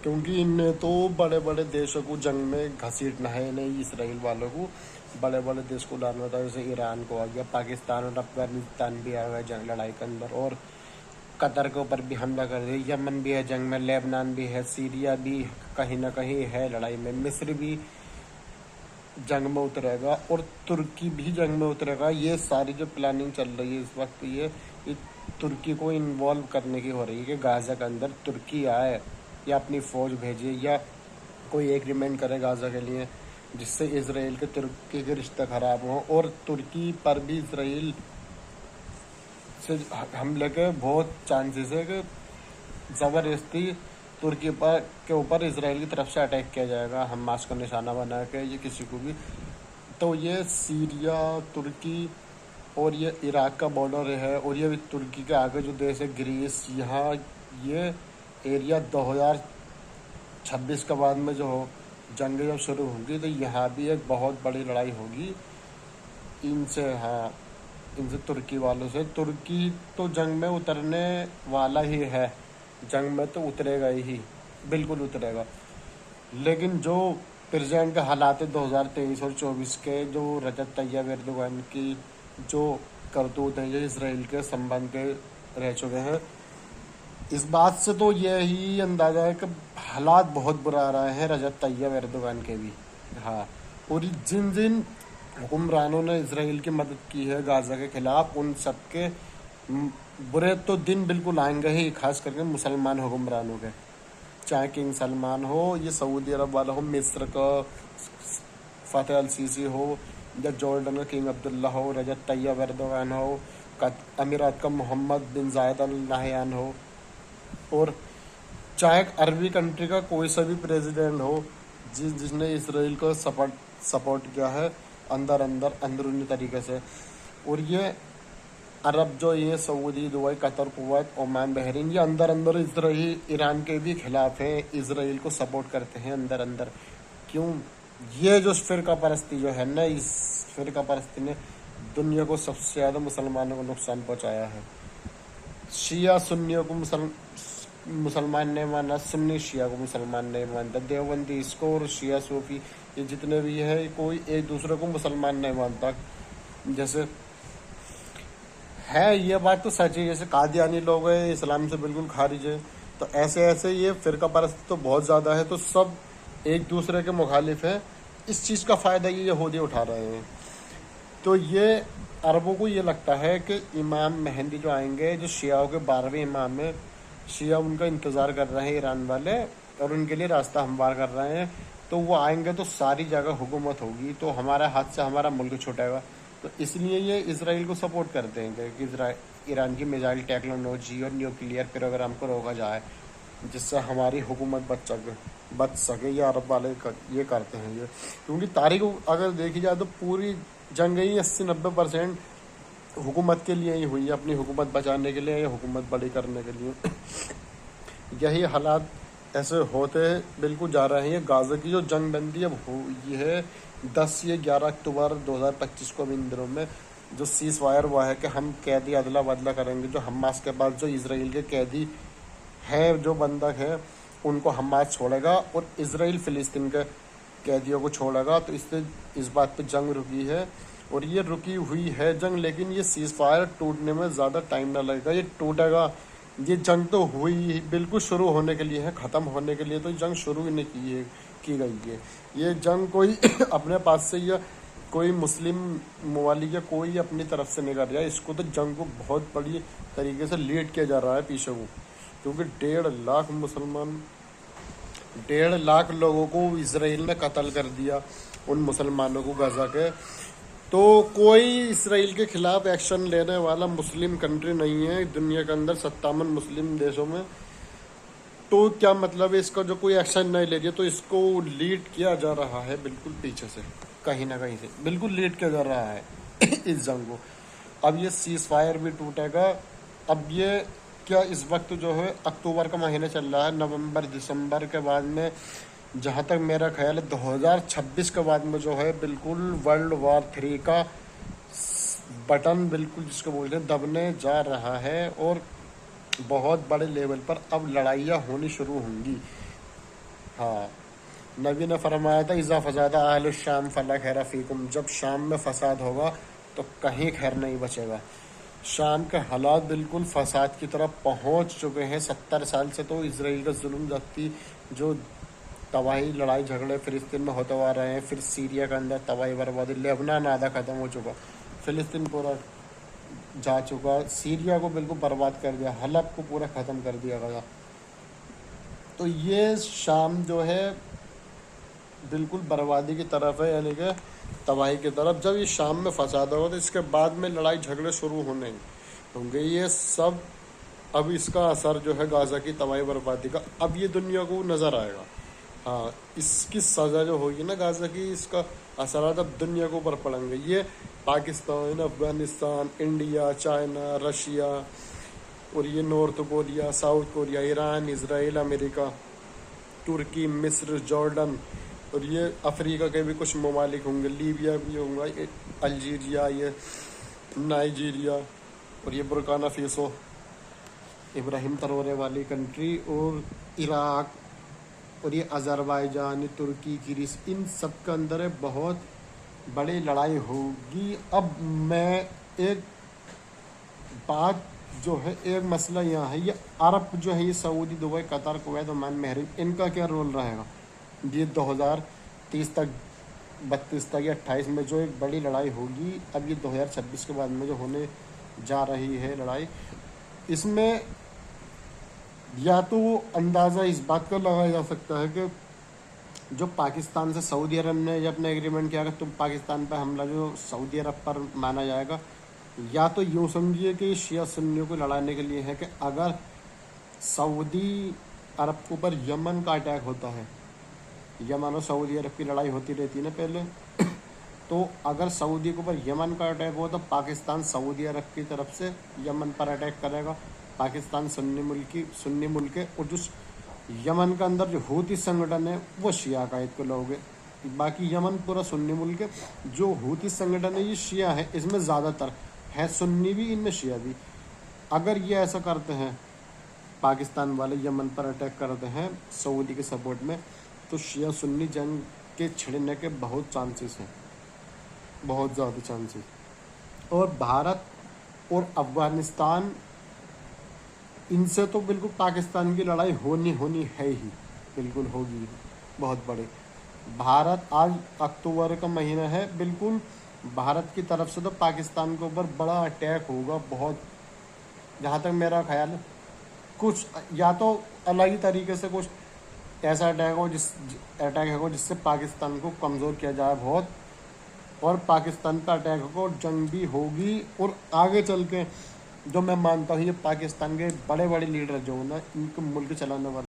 क्योंकि इनने तो बड़े बड़े देशों को जंग में घसीटना है, नहीं इसराइल वालों को बड़े बड़े देश को डालना था। जैसे ईरान को आ गया, पाकिस्तान और अफगानिस्तान भी आ गया जंग लड़ाई के अंदर, और कतर के ऊपर भी हमला कर दिया। यमन भी है जंग में, लेबनान भी है, सीरिया भी कहीं ना कहीं है लड़ाई में, मिस्र भी जंग में उतरेगा और तुर्की भी जंग में उतरेगा। ये सारी जो प्लानिंग चल रही है इस वक्त, ये तुर्की को इन्वॉल्व करने की हो रही है कि गाजा के अंदर तुर्की आए या अपनी फौज भेजे या कोई एग्रीमेंट करे गाजा के लिए, जिससे इसराइल के तुर्की के रिश्ते खराब हों और तुर्की पर भी इसराइल से हमले के बहुत चांसेस है कि ज़बरदस्ती तुर्की पर के ऊपर इसराइल की तरफ से अटैक किया जाएगा, हमास को निशाना बना के, ये किसी को भी। तो ये सीरिया, तुर्की और ये इराक का बॉर्डर है, और ये तुर्की के आगे जो देश है ग्रीस, यहाँ ये एरिया 2026 के बाद में जो हो जंग जब शुरू होगी तो यहाँ भी एक बहुत बड़ी लड़ाई होगी इनसे। हाँ, इनसे तुर्की वालों से। तुर्की तो जंग में उतरने वाला ही है, जंग में तो उतरेगा ही, बिल्कुल उतरेगा। लेकिन जो प्रेजेंट के हालात है 2023 और 24 के, जो रजब तैयब एर्दोगान की जो करतूत हैं, ये इसराइल के संबंध के रह चुके हैं, इस बात से तो यही अंदाजा है कि हालात बहुत बुरा आ रहे हैं रजब तैयब एर्दोगान के भी। हाँ, और जिन जिन हुक्मरानों ने इसराइल की मदद की है गाजा के खिलाफ, उन सबके बुरे तो दिन बिल्कुल आएंगे ही, खास करके मुसलमान हुक्मरानों के, चाहे किंग सलमान हो, ये सऊदी अरब वाला हो, मिस्र का फतेह अल सीसी हो, या जॉर्डन का किंग अब्दुल्ला हो, रजब तैयब एर्दोगान हो, अमीरात का मोहम्मद बिन जायद अल नाहयान हो, और चाहे अरबी कंट्री का कोई सा भी प्रेसिडेंट हो जिसने इसराइल को सपोर्ट किया है अंदरूनी तरीके से। और ये अरब जो ये Saudi, Dubai, Qatar, Kuwait, Oman, Bahrain, ये अंदर इसराइल ईरान के भी खिलाफ हैं, इसराइल को सपोर्ट करते हैं अंदर। क्यों? ये जो फिरका परस्ती जो है ना, इस फिरका परस्ती ने दुनिया को सबसे ज़्यादा मुसलमानों को नुकसान पहुंचाया है। शिया सुन्नियों को मुसलमान नहीं माना, सुन्नी शिया को मुसलमान नहीं मानता, देवबंदी इसको और शिया सूफी ये जितने भी है, कोई एक दूसरे को मुसलमान नहीं मानता। जैसे है, ये बात तो सच है, जैसे कादियानी लोग हैं इस्लाम से बिल्कुल खारिज है, तो ऐसे ये फिरका परस्ती तो बहुत ज़्यादा है, तो सब एक दूसरे के मुखालिफ है। इस चीज़ का फ़ायदा ये यहूदी उठा रहे हैं। तो ये अरबों को ये लगता है कि इमाम मेहंदी जो आएंगे, जो शियाओं के 12वें इमाम है, शिया उनका इंतज़ार कर रहे हैं ईरान वाले, और उनके लिए रास्ता हमवार कर रहे हैं। तो वो आएंगे तो सारी जगह हुकूमत होगी, तो हमारे हाथ से हमारा मुल्क छूटेगा। तो इसलिए ये इसराइल को सपोर्ट करते हैं कि ईरान की मिसाइल टेक्नोलॉजी और न्यूक्लियर प्रोग्राम को रोका जाए, जिससे हमारी हुकूमत बच सके। ये अरब वाले ये करते हैं ये, क्योंकि तारीख अगर देखी जाए तो पूरी जंग ही 80-90% हुकूमत के लिए ही हुई है, अपनी हुकूमत बचाने के लिए या हुकूमत बड़ी करने के लिए। यही हालात ऐसे होते बिल्कुल जा रहे हैं। ये गाजा की जो जंग बंदी अब हुई है 10 या 11 अक्टूबर 2025 को, इन दिनों में जो सीज फायर हुआ है कि हम कैदी अदला बदला करेंगे, जो हमास के पास जो इसराइल के कैदी हैं, जो बंधक हैं, उनको हमास छोड़ेगा और इसराइल फ़िलिस्तीन के कैदियों को छोड़ेगा। तो इससे इस बात पे जंग रुकी है, और ये रुकी हुई है जंग, लेकिन ये सीज फायर टूटने में ज़्यादा टाइम ना लगेगा, ये टूटेगा। ये जंग तो हुई बिल्कुल शुरू होने के लिए है, ख़त्म होने के लिए तो जंग शुरू ही नहीं की गई है। ये जंग कोई अपने पास से या कोई मुस्लिम मवालिक या कोई अपनी तरफ से नहीं कर रहा है, इसको तो जंग को बहुत बड़ी तरीके से लीड किया जा रहा है पीछे को, क्योंकि 1.5 लाख लोगों को इसराइल ने कत्ल कर दिया, उन मुसलमानों को गाजा के। तो कोई इसराइल के खिलाफ एक्शन लेने वाला मुस्लिम कंट्री नहीं है दुनिया के अंदर, 57 मुस्लिम देशों में। तो क्या मतलब है इसका, जो कोई एक्शन नहीं ले रही, तो इसको लीड किया जा रहा है बिल्कुल पीछे से, कहीं ना कहीं से बिल्कुल लीड किया जा रहा है इस जंग को। अब ये सीज फायर भी टूटेगा। अब ये क्या इस वक्त जो है अक्टूबर का महीना चल रहा है, नवंबर दिसंबर के बाद में, जहाँ तक मेरा ख्याल है 2026 के बाद में जो है बिल्कुल वर्ल्ड वॉर 3 का बटन बिल्कुल जिसको बोलते हैं दबने जा रहा है, और बहुत बड़े लेवल पर अब लड़ाइयाँ होनी शुरू होंगी। हाँ, नबी ने फरमाया था इज़ा फसादा अहल शाम फला खैर फीकुम, जब शाम में फसाद होगा तो कहीं खैर नहीं बचेगा। शाम के हालात बिल्कुल फसाद की तरफ पहुंच चुके हैं। 70 साल से तो इसराइल का जुल्म जख्ती जो तबाही लड़ाई झगड़े फिलिस्तीन में होते हुआ रहे हैं, फिर सीरिया के अंदर तबाही बर्बादी, लेबनान आधा ख़त्म हो चुका, फिलिस्तीन पूरा जा चुका, सीरिया को बिल्कुल बर्बाद कर दिया, हलब को पूरा ख़त्म कर दिया गया। तो ये शाम जो है बिल्कुल बर्बादी की तरफ है, यानी कि तबाही की तरफ। जब ये शाम में फसाद होगा तो इसके बाद में लड़ाई झगड़े शुरू होने होंगे। ये सब अब इसका असर जो है गाज़ा की तबाही बर्बादी का अब ये दुनिया को नज़र आएगा। हाँ, इसकी सज़ा जो होगी ना गाज़ा की, इसका असर अब दुनिया के ऊपर पड़ेंगे। ये Pakistan, Afghanistan, India, China, Russia और ये North Korea, South Korea, Iran, Israel, America, तुर्की, मिस्र, जॉर्डन और ये अफ्रीका के भी कुछ ममालिक होंगे, लीबिया भी होगा, अल्जीरिया, ये नाइजीरिया और ये बुर्किना फासो, इब्राहिम ट्रौरे वाली कंट्री, और इराक और ये अज़रबैजान, तुर्की, ग्रीस, इन सब के अंदर बहुत बड़ी लड़ाई होगी। अब मैं एक बात जो है, एक मसला यहाँ है, ये अरब जो है, ये Saudi, Dubai, Qatar, Kuwait, Oman, Bahrain, इनका क्या रोल रहेगा ये 2030 तक, 32 तक या 28 में जो एक बड़ी लड़ाई होगी। अब ये 2026 के बाद में जो होने जा रही है लड़ाई, इसमें या तो अंदाज़ा इस बात का लगाया जा सकता है कि जो पाकिस्तान से सऊदी अरब ने जब अपना एग्रीमेंट किया कि तुम पाकिस्तान पर हमला जो सऊदी अरब पर माना जाएगा, या तो यूँ समझिए कि शिया सुन्नियों को लड़ाने के लिए है कि अगर सऊदी अरब के ऊपर यमन का अटैक होता है, यमन और सऊदी अरब की लड़ाई होती रहती है ना पहले, तो अगर सऊदी के ऊपर यमन का अटैक हो तो पाकिस्तान सऊदी अरब की तरफ से यमन पर अटैक करेगा। पाकिस्तान सुन्नी मुल्क है, और जो यमन के अंदर जो हूती संगठन है वो शिया अकायद के लोग हैं। बाकी यमन पूरा सुन्नी मुल्क है। जो हूती संगठन है ये शिया है, इसमें ज़्यादातर है सुन्नी भी, इनमें शिया भी। अगर ये ऐसा करते हैं, पाकिस्तान वाले यमन पर अटैक करते हैं सऊदी के सपोर्ट में, तो शिया सुन्नी जंग के छिड़ने के बहुत चांसेस हैं, बहुत ज़्यादा चांसेस। और भारत और अफ़गानिस्तान, इनसे तो बिल्कुल पाकिस्तान की लड़ाई होनी है ही, बिल्कुल होगी, बहुत बड़े। भारत, आज अक्टूबर का महीना है, बिल्कुल भारत की तरफ से तो पाकिस्तान के ऊपर बड़ा अटैक होगा, बहुत, जहाँ तक मेरा ख्याल है। कुछ या तो अलग ही तरीके से कुछ ऐसा अटैक हो जिससे पाकिस्तान को कमज़ोर किया जाए बहुत, और पाकिस्तान का अटैक होगा और जंग भी होगी। और आगे चल के जो मैं मानता हूँ, ये पाकिस्तान के बड़े बड़े लीडर जो है ना, इनके मुल्क चलाने वाले